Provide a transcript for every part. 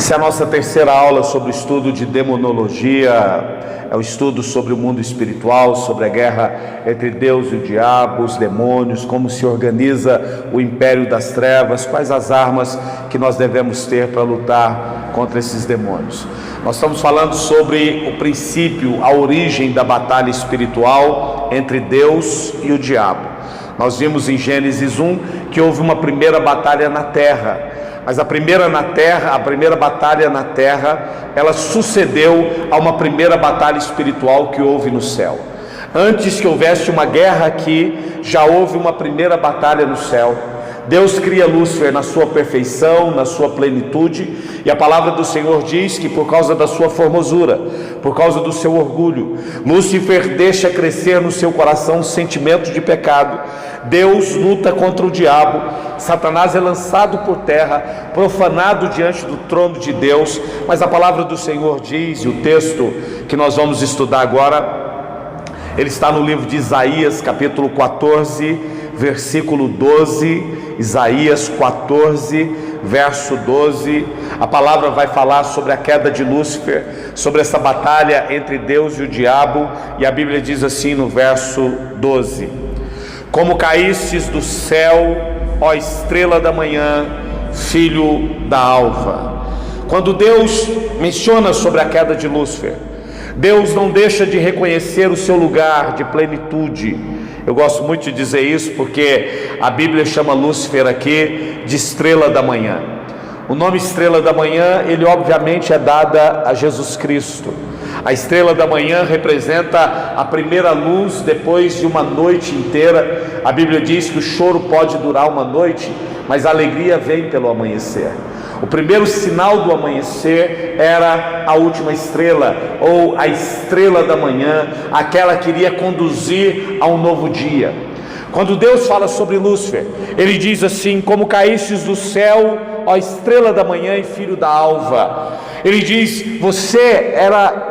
Essa é a nossa terceira aula sobre o estudo de demonologia, é o estudo sobre o mundo espiritual, sobre a guerra entre Deus e o diabo, os demônios, como se organiza o império das trevas, quais as armas que nós devemos ter para lutar contra esses demônios. Nós estamos falando sobre o princípio, a origem da batalha espiritual entre Deus e o diabo. Nós vimos em Gênesis 1 que houve uma primeira batalha na terra. Mas a primeira batalha na terra, ela sucedeu a uma primeira batalha espiritual que houve no céu. Antes que houvesse uma guerra aqui, já houve uma primeira batalha no céu. Deus cria Lúcifer na sua perfeição, na sua plenitude, e a palavra do Senhor diz que por causa da sua formosura, por causa do seu orgulho, Lúcifer deixa crescer no seu coração um sentimento de pecado. Deus luta contra o diabo, Satanás é lançado por terra, profanado diante do trono de Deus, mas a palavra do Senhor diz, e o texto que nós vamos estudar agora, ele está no livro de Isaías, capítulo 14, versículo 12, Isaías 14, verso 12, a palavra vai falar sobre a queda de Lúcifer, sobre essa batalha entre Deus e o diabo, e a Bíblia diz assim no verso 12: como caístes do céu, ó estrela da manhã, filho da alva. Quando Deus menciona sobre a queda de Lúcifer, Deus não deixa de reconhecer o seu lugar de plenitude. Eu gosto muito de dizer isso porque a Bíblia chama Lúcifer aqui de estrela da manhã. O nome estrela da manhã, ele obviamente é dada a Jesus Cristo. A estrela da manhã representa a primeira luz depois de uma noite inteira. A Bíblia diz que o choro pode durar uma noite, mas a alegria vem pelo amanhecer. O primeiro sinal do amanhecer era a última estrela, ou a estrela da manhã, aquela que iria conduzir a um novo dia. Quando Deus fala sobre Lúcifer, ele diz assim: como caístes do céu, ó estrela da manhã e filho da alva. Ele diz: você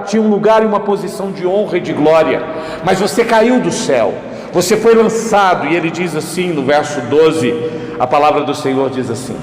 tinha um lugar e uma posição de honra e de glória, mas você caiu do céu, você foi lançado. E ele diz assim no verso 12, a palavra do Senhor diz assim: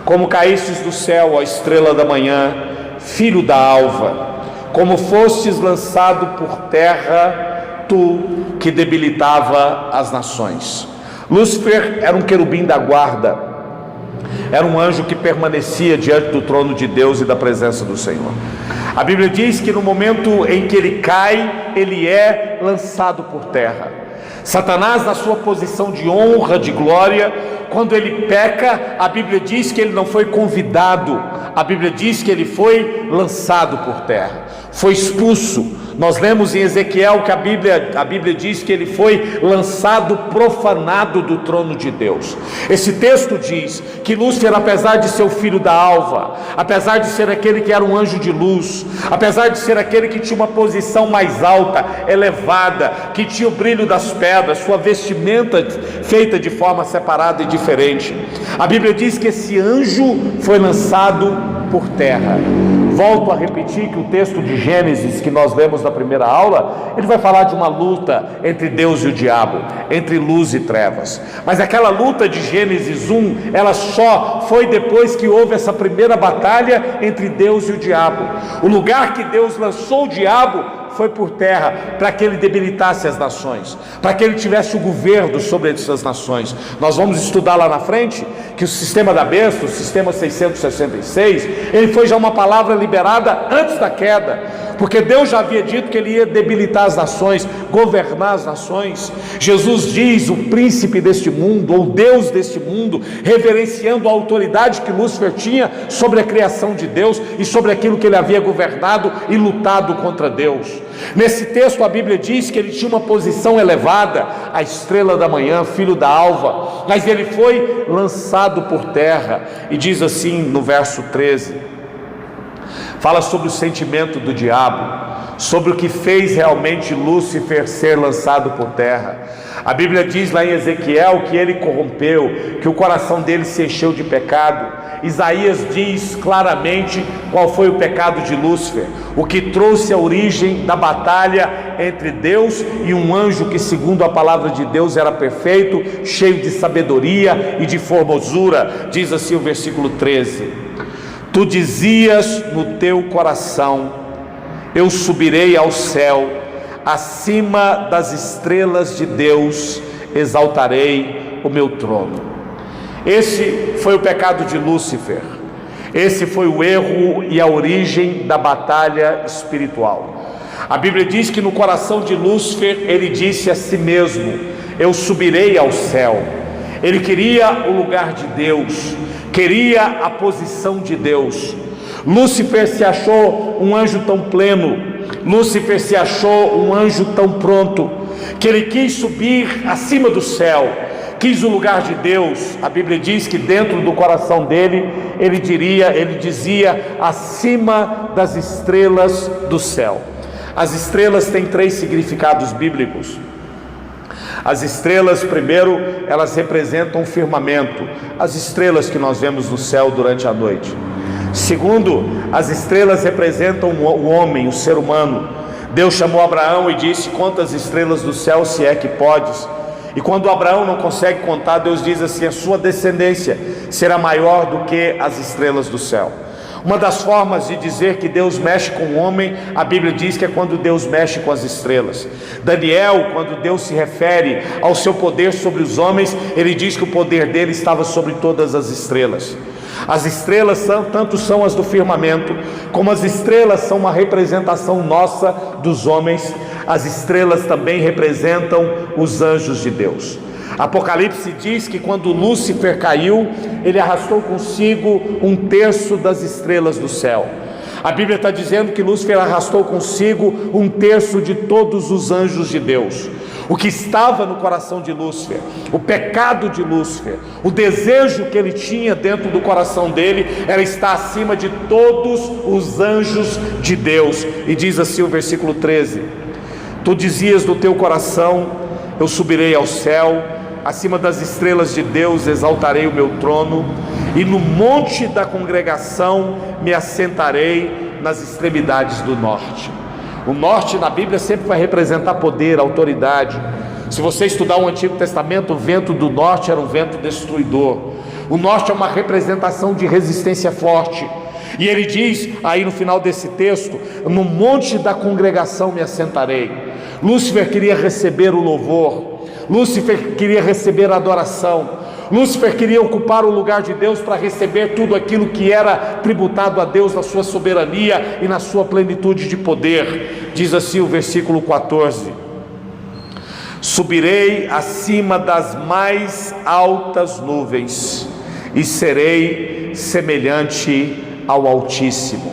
como caístes do céu, ó estrela da manhã, filho da alva, como fostes lançado por terra, tu que debilitava as nações. Lúcifer era um querubim da guarda, era um anjo que permanecia diante do trono de Deus e da presença do Senhor. A Bíblia diz que no momento em que ele cai, ele é lançado por terra. Satanás, na sua posição de honra, de glória, quando ele peca, a Bíblia diz que ele não foi convidado, a Bíblia diz que ele foi lançado por terra, foi expulso. Nós lemos em Ezequiel que a Bíblia diz que ele foi lançado, profanado do trono de Deus. Esse texto diz que Lúcifer, apesar de ser o filho da alva, apesar de ser aquele que era um anjo de luz, apesar de ser aquele que tinha uma posição mais alta, elevada, que tinha o brilho das pedras, sua vestimenta feita de forma separada e diferente, a Bíblia diz que esse anjo foi lançado por terra. Volto a repetir que o texto de Gênesis que nós lemos na primeira aula, ele vai falar de uma luta entre Deus e o diabo, entre luz e trevas. Mas aquela luta de Gênesis 1, ela só foi depois que houve essa primeira batalha entre Deus e o diabo. O lugar que Deus lançou o diabo foi por terra, para que ele debilitasse as nações, para que ele tivesse o governo sobre essas nações. Nós vamos estudar lá na frente que o sistema da besta, o sistema 666, ele foi já uma palavra liberada antes da queda, porque Deus já havia dito que ele ia debilitar as nações, governar as nações. Jesus diz: o príncipe deste mundo, ou Deus deste mundo, reverenciando a autoridade que Lúcifer tinha sobre a criação de Deus e sobre aquilo que ele havia governado e lutado contra Deus. Nesse texto a Bíblia diz que ele tinha uma posição elevada, a estrela da manhã, filho da alva, mas ele foi lançado por terra. E diz assim no verso 13, fala sobre o sentimento do diabo, sobre o que fez realmente Lúcifer ser lançado por terra. A Bíblia diz lá em Ezequiel que ele corrompeu, que o coração dele se encheu de pecado. Isaías diz claramente qual foi o pecado de Lúcifer, o que trouxe a origem da batalha entre Deus e um anjo que, segundo a palavra de Deus, era perfeito, cheio de sabedoria e de formosura. Diz assim o versículo 13: Tu dizias no teu coração: eu subirei ao céu, acima das estrelas de Deus exaltarei o meu trono. Esse foi o pecado de Lúcifer. Esse foi o erro e a origem da batalha espiritual. A Bíblia diz que no coração de Lúcifer ele disse a si mesmo: eu subirei ao céu. Ele queria o lugar de Deus, queria a posição de Deus. Lúcifer se achou um anjo tão pleno, Lúcifer se achou um anjo tão pronto, que ele quis subir acima do céu, quis o lugar de Deus. A Bíblia diz que dentro do coração dele, ele dizia: acima das estrelas do céu. As estrelas têm 3 significados bíblicos. As estrelas, primeiro, elas representam o firmamento, as estrelas que nós vemos no céu durante a noite. Segundo, as estrelas representam o homem, o ser humano. Deus chamou Abraão e disse: conta as estrelas do céu, se é que podes. E quando Abraão não consegue contar, Deus diz assim: a sua descendência será maior do que as estrelas do céu. Uma das formas de dizer que Deus mexe com o homem, a Bíblia diz que é quando Deus mexe com as estrelas. Daniel, quando Deus se refere ao seu poder sobre os homens, ele diz que o poder dele estava sobre todas as estrelas. As estrelas tanto são as do firmamento, como as estrelas são uma representação nossa dos homens. As estrelas também representam os anjos de Deus. Apocalipse diz que quando Lúcifer caiu, ele arrastou consigo 1/3 das estrelas do céu. A Bíblia está dizendo que Lúcifer arrastou consigo 1/3 de todos os anjos de Deus. O que estava no coração de Lúcifer, o pecado de Lúcifer, o desejo que ele tinha dentro do coração dele, era estar acima de todos os anjos de Deus. E diz assim o versículo 13: tu dizias no teu coração: eu subirei ao céu, acima das estrelas de Deus exaltarei o meu trono, e no monte da congregação me assentarei nas extremidades do norte. O norte na Bíblia sempre vai representar poder, autoridade. Se você estudar o Antigo Testamento, o vento do norte era um vento destruidor. O norte é uma representação de resistência forte. E ele diz aí no final desse texto: no monte da congregação me assentarei. Lúcifer queria receber o louvor, Lúcifer queria receber a adoração, Lúcifer queria ocupar o lugar de Deus para receber tudo aquilo que era tributado a Deus na sua soberania e na sua plenitude de poder. Diz assim o versículo 14: subirei acima das mais altas nuvens e serei semelhante ao Altíssimo.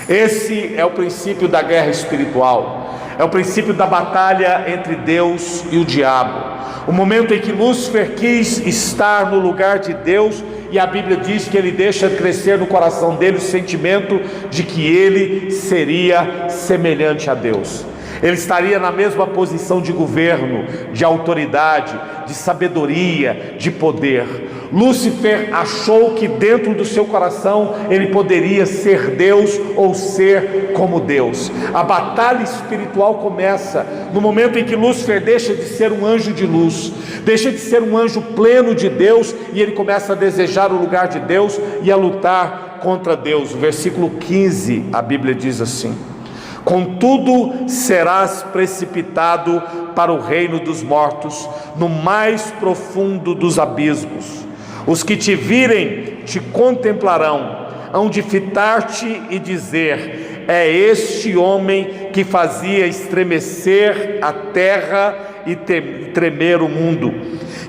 Esse é o princípio da guerra espiritual, é o princípio da batalha entre Deus e o diabo. O momento em que Lúcifer quis estar no lugar de Deus, e a Bíblia diz que ele deixa crescer no coração dele o sentimento de que ele seria semelhante a Deus. Ele estaria na mesma posição de governo, de autoridade, de sabedoria, de poder. Lúcifer achou que dentro do seu coração ele poderia ser Deus ou ser como Deus. A batalha espiritual começa no momento em que Lúcifer deixa de ser um anjo de luz, deixa de ser um anjo pleno de Deus, e ele começa a desejar o lugar de Deus e a lutar contra Deus. O versículo 15, a Bíblia diz assim: contudo serás precipitado para o reino dos mortos, no mais profundo dos abismos. Os que te virem te contemplarão, hão de fitar-te e dizer: é este homem que fazia estremecer a terra e tremer o mundo,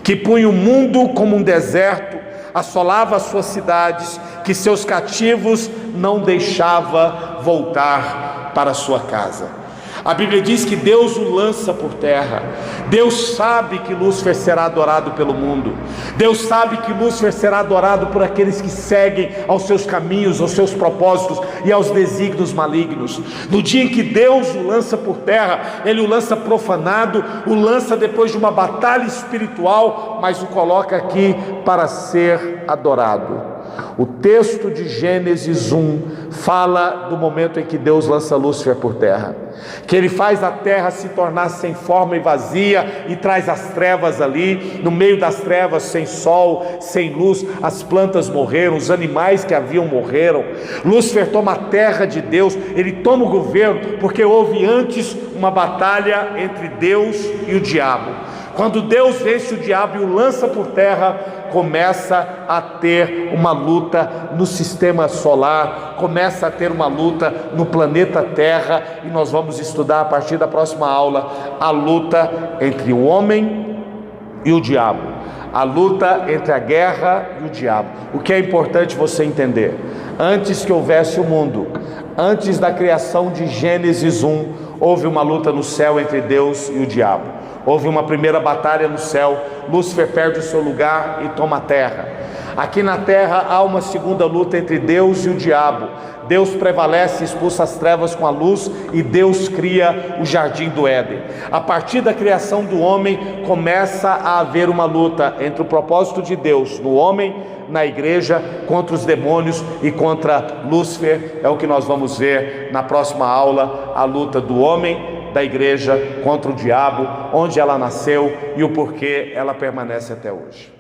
que punha o mundo como um deserto, assolava as suas cidades, que seus cativos não deixava voltar para a sua casa. A Bíblia diz que Deus o lança por terra. Deus sabe que Lúcifer será adorado pelo mundo. Deus sabe que Lúcifer será adorado por aqueles que seguem aos seus caminhos, aos seus propósitos e aos desígnios malignos. No dia em que Deus o lança por terra, Ele o lança profanado, o lança depois de uma batalha espiritual, mas o coloca aqui para ser adorado. O texto de Gênesis 1 fala do momento em que Deus lança Lúcifer por terra, que ele faz a terra se tornar sem forma e vazia e traz as trevas ali. No meio das trevas, sem sol, sem luz, as plantas morreram, os animais que haviam morreram. Lúcifer toma a terra de Deus, ele toma o governo, porque houve antes uma batalha entre Deus e o diabo. Quando Deus vence o diabo e o lança por terra, começa a ter uma luta no sistema solar, começa a ter uma luta no planeta Terra, e nós vamos estudar a partir da próxima aula a luta entre o homem e o diabo, a luta entre a guerra e o diabo. O que é importante você entender: antes que houvesse o mundo, antes da criação de Gênesis 1, houve uma luta no céu entre Deus e o diabo. Houve uma primeira batalha no céu, Lúcifer perde o seu lugar e toma a terra. Aqui na terra há uma segunda luta entre Deus e o diabo. Deus prevalece, expulsa as trevas com a luz, e Deus cria o jardim do Éden. A partir da criação do homem, começa a haver uma luta entre o propósito de Deus no homem, na igreja, contra os demônios e contra Lúcifer. É o que nós vamos ver na próxima aula, a luta do homem, da igreja contra o diabo, onde ela nasceu e o porquê ela permanece até hoje.